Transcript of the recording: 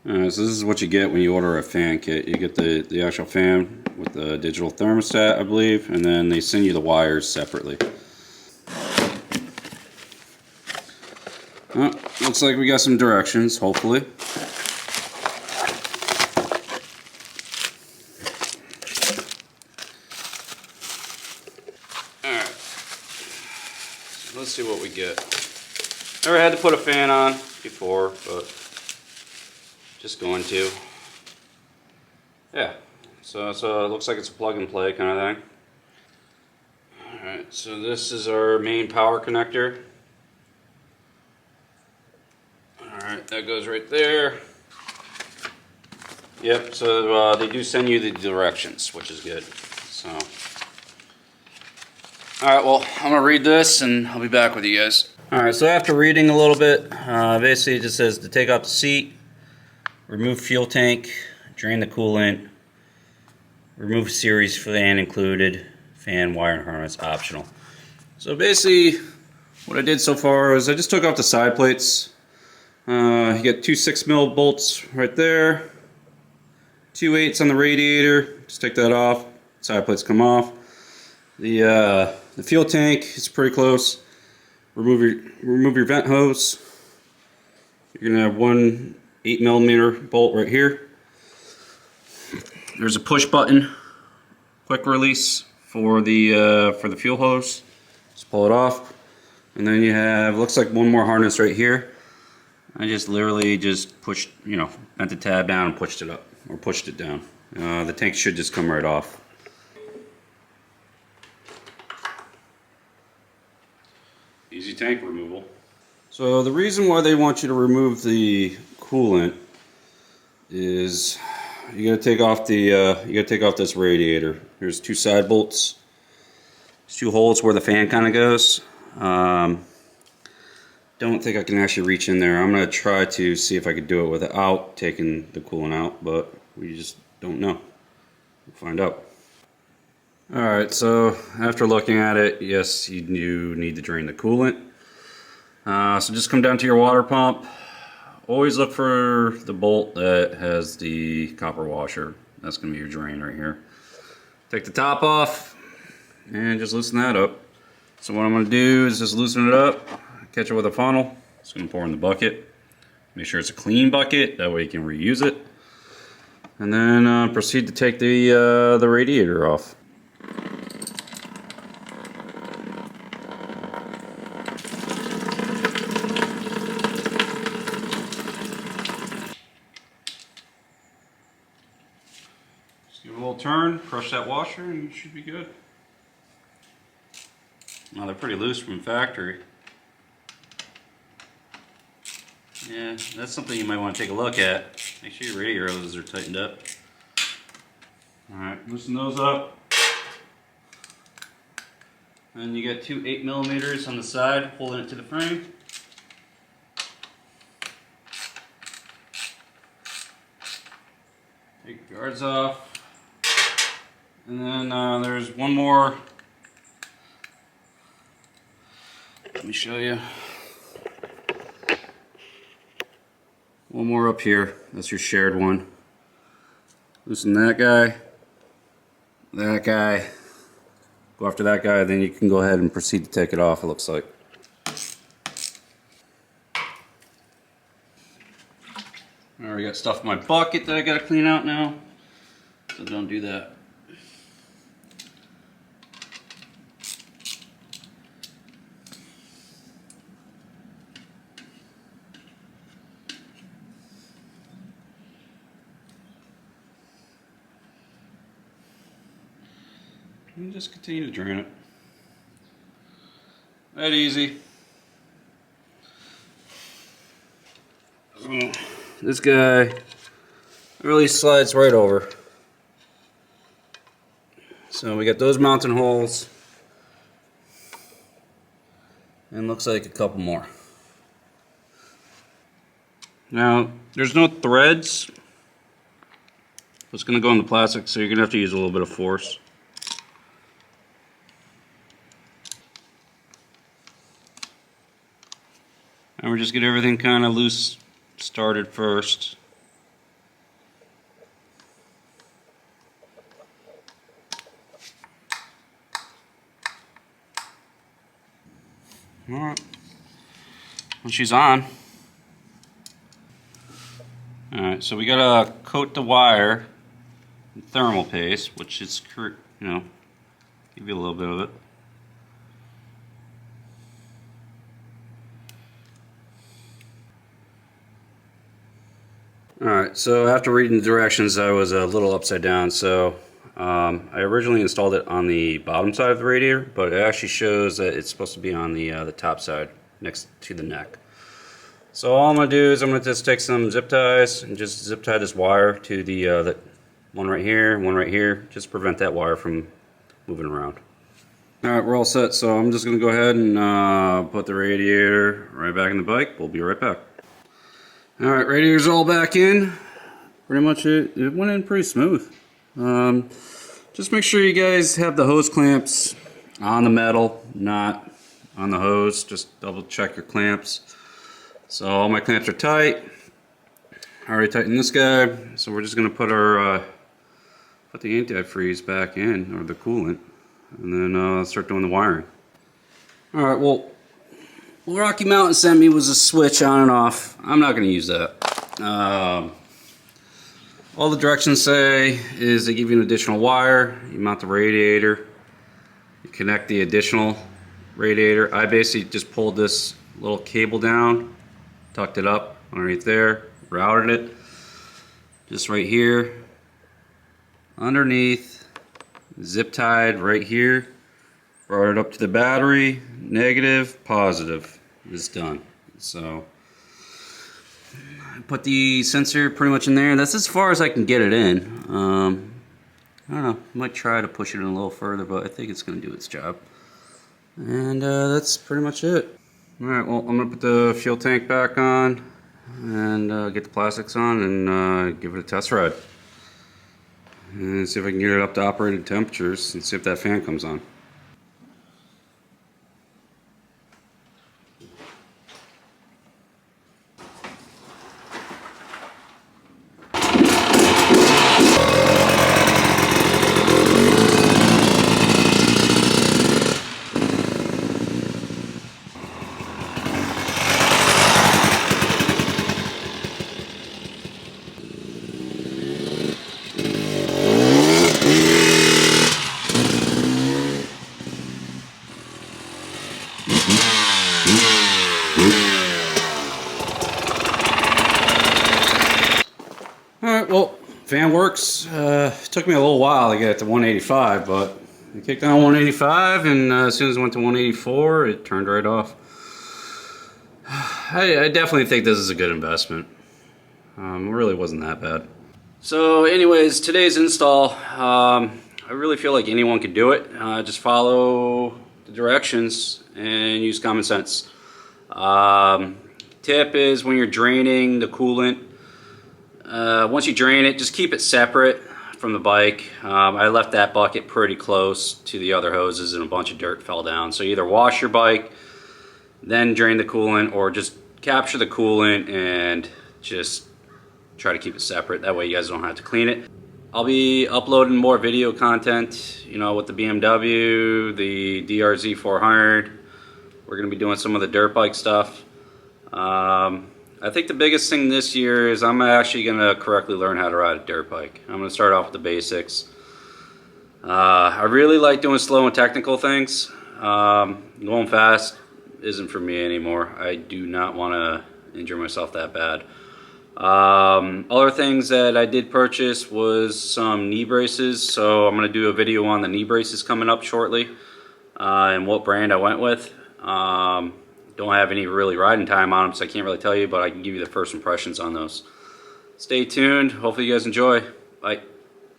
So this is what you get when you order a fan kit. You get the actual fan with the digital thermostat, I believe, and then they send you the wires separately. Well, looks like we got some directions, hopefully. Alright, so let's see what we get. Never had to put a fan on before, but just going to. Yeah, so it looks like it's a plug and play kind of thing. Alright, so this is our main power connector. Alright, that goes right there. Yep, so they do send you the directions, which is good. So, alright, well, I'm going to read this and I'll be back with you guys. Alright, so after reading a little bit, basically it just says to take out the seat, remove fuel tank, drain the coolant, remove series fan included, fan, wire, and harness optional. So basically, what I did so far is I just took off the side plates. You get two 6mm bolts right there, 2 8s on the radiator. Just take that off. Side plates come off. The fuel tank is pretty close. Remove your vent hose. You're gonna have one 8mm bolt right here. There's a push button, quick release for the fuel hose. Just pull it off, and then you have, looks like one more harness right here. I just literally just pushed, bent the tab down and pushed it up, or pushed it down. The tank should just come right off. Easy tank removal. So the reason why they want you to remove the coolant is you gotta take off this radiator. There's two side bolts. There's two holes where the fan kind of goes. Don't think I can actually reach in there. I'm gonna try to see if I could do it without taking the coolant out, but we just don't know. We'll find out. Alright, so after looking at it, yes, you do need to drain the coolant. So just come down to your water pump. Always look for the bolt that has the copper washer. That's going to be your drain right here. Take the top off and just loosen that up. So what I'm going to do is just loosen it up, catch it with a funnel. It's going to pour in the bucket. Make sure it's a clean bucket, that way you can reuse it. And then proceed to take the radiator off. Give it a little turn, crush that washer, and you should be good. Now they're pretty loose from factory. Yeah, that's something you might want to take a look at. Make sure your radiator hoses are tightened up. Alright, loosen those up. And you got two 8mm on the side holding it to the frame. Take the guards off. And then there's one more. Let me show you. One more up here. That's your shared one. Loosen that guy. That guy. Go after that guy, then you can go ahead and proceed to take it off, it looks like. I already got stuff in my bucket that I gotta clean out now. So don't do that. And just continue to drain it. That easy. This guy really slides right over. So we got those mounting holes. And looks like a couple more. Now, there's no threads. It's going to go in the plastic, so you're going to have to use a little bit of force. And we're just get everything kind of loose started first. Alright. Well, she's on. Alright, so we gotta coat the wire in thermal paste, which is, you know, give you a little bit of it. Alright, so after reading the directions, I was a little upside down. So I originally installed it on the bottom side of the radiator, but it actually shows that it's supposed to be on the top side, next to the neck. So all I'm going to do is I'm going to just take some zip ties and just zip tie this wire to the one right here, just prevent that wire from moving around. Alright, we're all set, so I'm just going to go ahead and put the radiator right back in the bike. We'll be right back. Alright, radiator's all back in. Pretty much it went in pretty smooth. Just make sure you guys have the hose clamps on the metal, not on the hose. Just double check your clamps. So all my clamps are tight. I already tightened this guy, so we're just going to put our put the antifreeze back in, or the coolant, and then start doing the wiring. Alright, well, what Rocky Mountain sent me was a switch on and off. I'm not going to use that. All the directions say is they give you an additional wire, you mount the radiator, you connect the additional radiator. I basically just pulled this little cable down, tucked it up underneath there, routed it just right here, underneath, zip tied right here, brought it up to the battery, negative, positive. Is done. So I put the sensor pretty much in there. That's as far as I can get it in. I don't know, I might try to push it in a little further, but I think it's going to do its job. And that's pretty much it. Alright, well, I'm going to put the fuel tank back on and get the plastics on and give it a test ride. And see if I can get it up to operated temperatures and see if that fan comes on. Alright, well, fan works. Took me a little while to get it to 185, but I kicked on 185, and as soon as it went to 184, it turned right off. I definitely think this is a good investment. It really wasn't that bad. So anyways, today's install, I really feel like anyone could do it. Just follow the directions and use common sense. Tip is when you're draining the coolant, once you drain it, just keep it separate from the bike. I left that bucket pretty close to the other hoses and a bunch of dirt fell down. So either wash your bike, then drain the coolant, or just capture the coolant and just try to keep it separate. That way you guys don't have to clean it. I'll be uploading more video content, you know, with the BMW, the DRZ 400. We're going to be doing some of the dirt bike stuff. I think the biggest thing this year is I'm actually going to correctly learn how to ride a dirt bike. I'm going to start off with the basics. I really like doing slow and technical things. Going fast isn't for me anymore. I do not want to injure myself that bad. Other things that I did purchase was some knee braces. So I'm going to do a video on the knee braces coming up shortly, and what brand I went with. Don't have any really riding time on them, so I can't really tell you, but I can give you the first impressions on those. Stay tuned. Hopefully you guys enjoy. Bye.